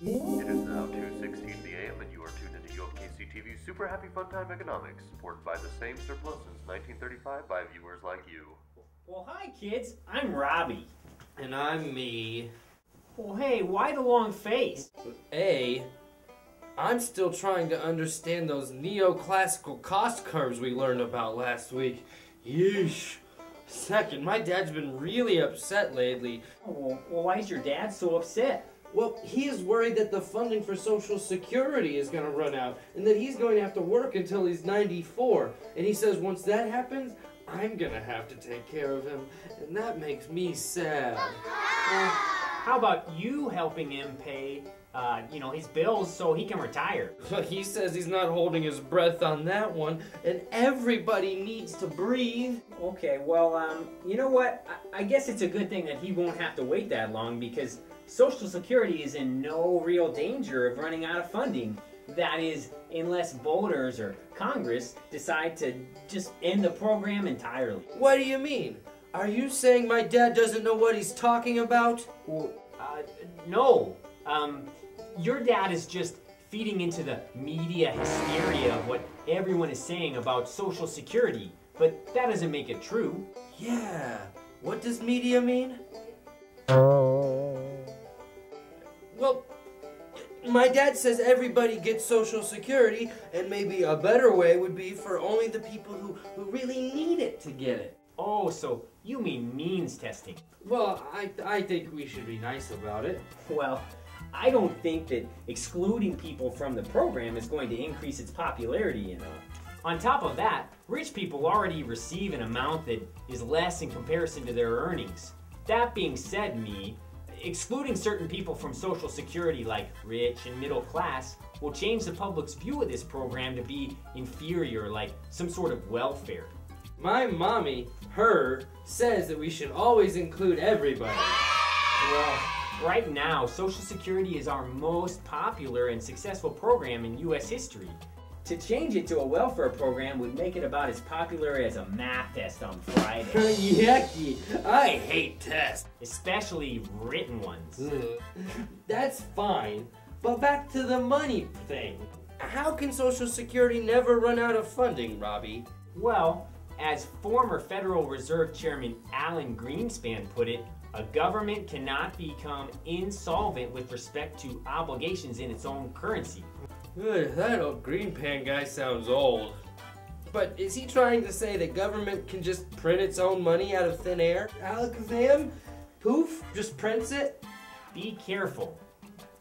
It is now 2:16 p.m. and you are tuned into your KCTV Super Happy Fun Time Economics, supported by the same surplus since 1935 by viewers like you. Well, hi kids, I'm Robbie. And I'm me. Well, hey, why the long face? I'm still trying to understand those neoclassical cost curves we learned about last week. Yeesh. Second, my dad's been really upset lately. Oh, well, why is your dad so upset? Well, he is worried that the funding for Social Security is going to run out and that he's going to have to work until he's 94. And he says once that happens, I'm going to have to take care of him. And that makes me sad. How about you helping him pay, his bills so he can retire? He says he's not holding his breath on that one, and everybody needs to breathe. Okay, well, you know what? I guess it's a good thing that he won't have to wait that long because Social Security is in no real danger of running out of funding. That is, unless voters or Congress decide to just end the program entirely. What do you mean? Are you saying my dad doesn't know what he's talking about? Well, no. Your dad is just feeding into the media hysteria of what everyone is saying about Social Security, but that doesn't make it true. Yeah. What does media mean? Well, my dad says everybody gets Social Security, and maybe a better way would be for only the people who really need it to get it. Oh, so you mean means testing. Well, I think we should be nice about it. Well, I don't think that excluding people from the program is going to increase its popularity, you know. On top of that, rich people already receive an amount that is less in comparison to their earnings. That being said, excluding certain people from Social Security like rich and middle class will change the public's view of this program to be inferior, like some sort of welfare. My mommy, says that we should always include everybody. Well, right now, Social Security is our most popular and successful program in U.S. history. To change it to a welfare program would make it about as popular as a math test on Friday. Yucky! I hate tests. Especially written ones. That's fine, but back to the money thing. How can Social Security never run out of funding, Robbie? Well, as former Federal Reserve Chairman Alan Greenspan put it, a government cannot become insolvent with respect to obligations in its own currency. That old Greenpan guy sounds old. But is he trying to say that government can just print its own money out of thin air? Alakazam? Poof? Just prints it? Be careful.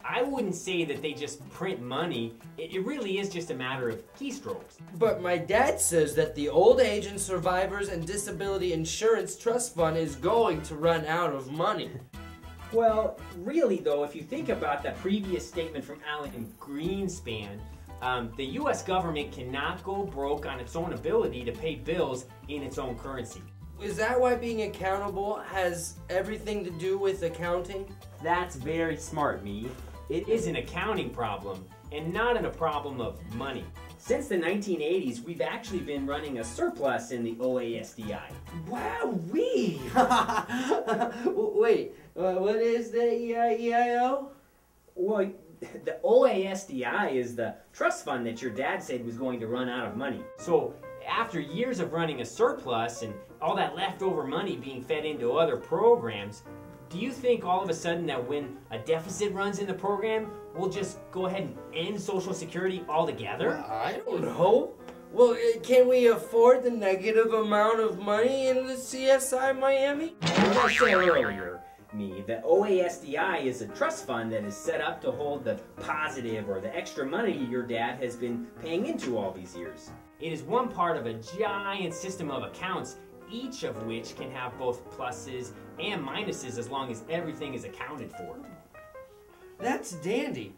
I wouldn't say that they just print money. It really is just a matter of keystrokes. But my dad says that the Old Age and Survivors and Disability Insurance Trust Fund is going to run out of money. Well, really though, if you think about the previous statement from Alan Greenspan, the U.S. government cannot go broke on its own ability to pay bills in its own currency. Is that why being accountable has everything to do with accounting? That's very smart, me. It is an accounting problem, and not a problem of money. Since the 1980s, we've actually been running a surplus in the OASDI. Wow-wee! Wait, what is the EIO? Well, the OASDI is the trust fund that your dad said was going to run out of money. So, after years of running a surplus and all that leftover money being fed into other programs, do you think all of a sudden that when a deficit runs in the program, we'll just go ahead and end Social Security altogether? Well, I don't know. Well, can we afford the negative amount of money in the CSI Miami? As I said earlier, the OASDI is a trust fund that is set up to hold the positive or the extra money your dad has been paying into all these years. It is one part of a giant system of accounts, each of which can have both pluses and minuses as long as everything is accounted for. That's dandy.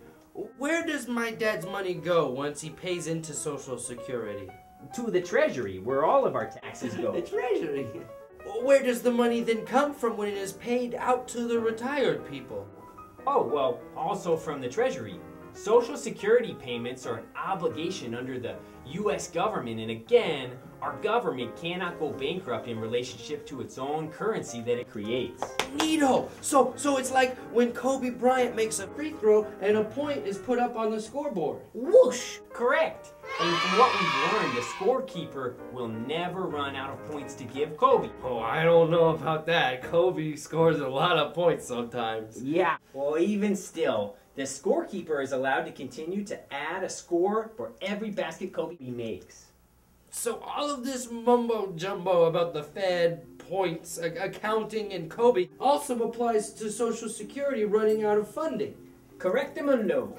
Where does my dad's money go once he pays into Social Security? To the Treasury, where all of our taxes go. The Treasury? Where does the money then come from when it is paid out to the retired people? Oh, well, also from the Treasury. Social Security payments are an obligation under the U.S. government and again Our government cannot go bankrupt in relationship to its own currency that it creates. Neato! So it's like when Kobe Bryant makes a free throw and a point is put up on the scoreboard. Whoosh! Correct. And from what we've learned, the scorekeeper will never run out of points to give Kobe. Oh, I don't know about that. Kobe scores a lot of points sometimes. Yeah. Well, even still, the scorekeeper is allowed to continue to add a score for every basket Kobe makes. So all of this mumbo jumbo about the Fed, points, accounting, and Kobe also applies to Social Security running out of funding. Correctamundo.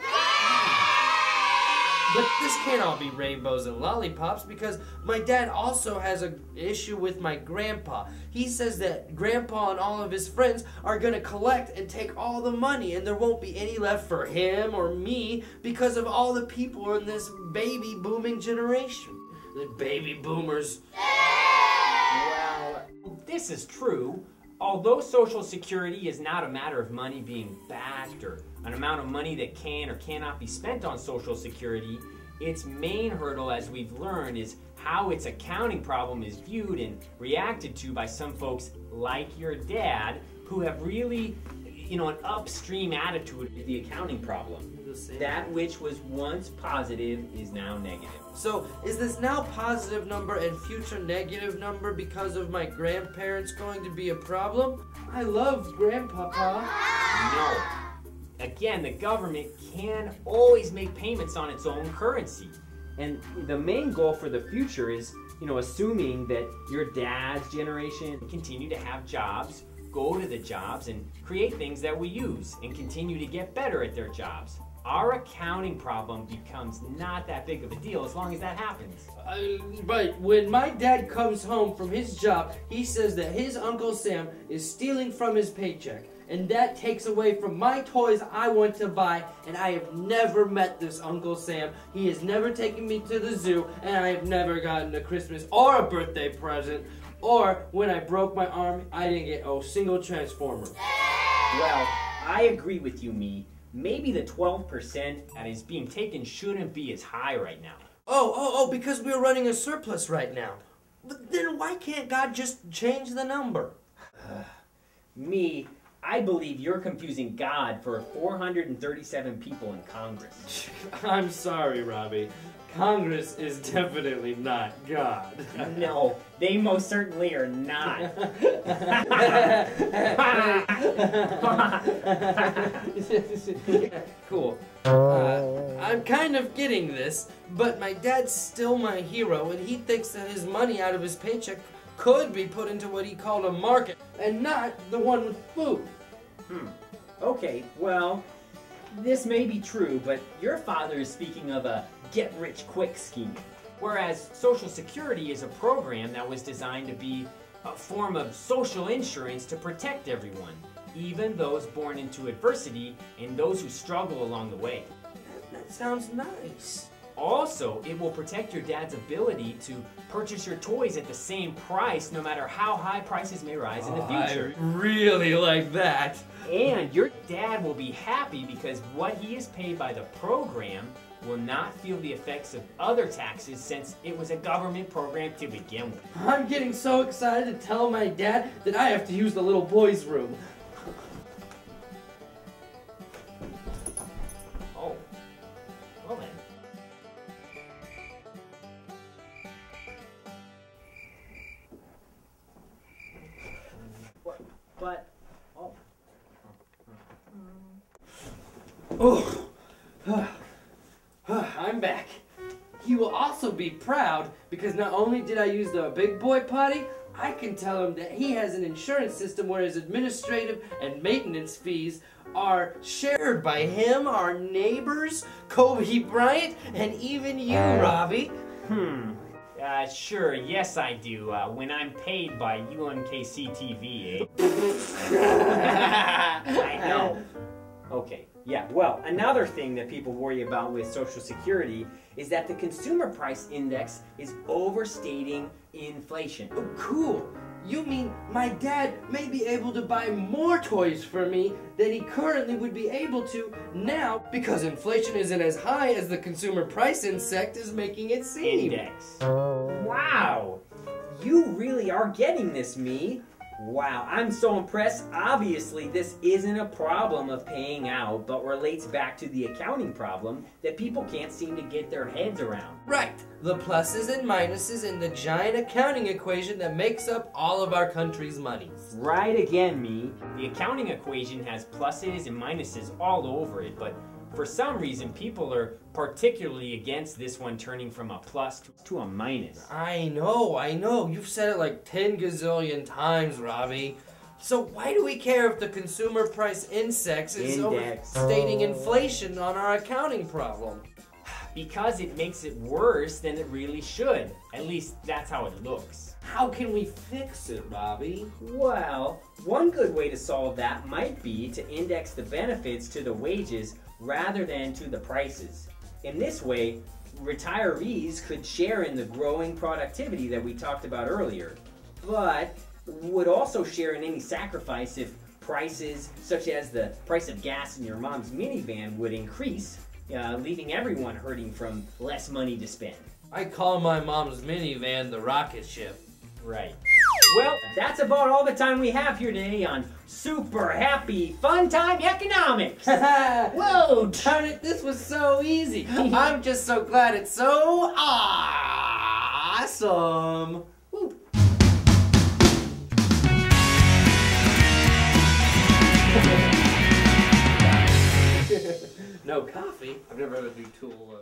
But this can't all be rainbows and lollipops because my dad also has an issue with my grandpa. He says that grandpa and all of his friends are going to collect and take all the money and there won't be any left for him or me because of all the people in this baby booming generation. The baby boomers. Well, this is true. Although Social Security is not a matter of money being backed or an amount of money that can or cannot be spent on Social Security, its main hurdle, as we've learned, is how its accounting problem is viewed and reacted to by some folks like your dad who have really, an upstream attitude to the accounting problem. That which was once positive is now negative. So, is this now positive number and future negative number because of my grandparents going to be a problem? I love Grandpapa. No. Again, the government can always make payments on its own currency. And the main goal for the future is, assuming that your dad's generation continue to have jobs, go to the jobs, and create things that we use, and continue to get better at their jobs. Our accounting problem becomes not that big of a deal as long as that happens. But when my dad comes home from his job, he says that his Uncle Sam is stealing from his paycheck. And that takes away from my toys I want to buy, and I have never met this Uncle Sam. He has never taken me to the zoo, and I have never gotten a Christmas or a birthday present. Or when I broke my arm, I didn't get a single Transformer. Well, I agree with you, Me. Maybe the 12% that is being taken shouldn't be as high right now. Oh, because we're running a surplus right now. But then why can't God just change the number? Me, I believe you're confusing God for 437 people in Congress. I'm sorry, Robbie. Congress is definitely not God. No, they most certainly are not. Cool. I'm kind of getting this, but my dad's still my hero, and he thinks that his money out of his paycheck could be put into what he called a market, and not the one with food. Okay, well, this may be true, but your father is speaking of a get-rich-quick scheme. Whereas Social Security is a program that was designed to be a form of social insurance to protect everyone, even those born into adversity and those who struggle along the way. That sounds nice. Also, it will protect your dad's ability to purchase your toys at the same price no matter how high prices may rise in the future. I really like that. And your dad will be happy because what he is paid by the program will not feel the effects of other taxes since it was a government program to begin with. I'm getting so excited to tell my dad that I have to use the little boy's room. Oh, well then. But, Oh, I'm back. He will also be proud because not only did I use the big boy potty, I can tell him that he has an insurance system where his administrative and maintenance fees are shared by him, our neighbors, Kobe Bryant, and even you, Robbie. Sure, yes I do, when I'm paid by UMKC TV, I know. Okay, yeah, well, another thing that people worry about with Social Security is that the consumer price index is overstating inflation. Oh, cool. You mean my dad may be able to buy more toys for me than he currently would be able to now because inflation isn't as high as the consumer price index is making it seem. Index. Wow! You really are getting this, me. Wow, I'm so impressed. Obviously, this isn't a problem of paying out, but relates back to the accounting problem that people can't seem to get their heads around. Right, the pluses and minuses in the giant accounting equation that makes up all of our country's money. Right again, me. The accounting equation has pluses and minuses all over it, but for some reason, people are particularly against this one turning from a plus to a minus. I know. You've said it like 10 gazillion times, Robbie. So why do we care if the consumer price index is overstating inflation on our accounting problem? Because it makes it worse than it really should. At least that's how it looks. How can we fix it, Robbie? Well, one good way to solve that might be to index the benefits to the wages rather than to the prices. In this way, retirees could share in the growing productivity that we talked about earlier, but would also share in any sacrifice if prices, such as the price of gas in your mom's minivan, would increase, leaving everyone hurting from less money to spend. I call my mom's minivan the rocket ship. Right. Well, that's about all the time we have here today on Super Happy Fun Time Economics. Whoa, darn it, this was so easy. I'm just so glad it's so awesome. Woo. No coffee? I've never had a new tool.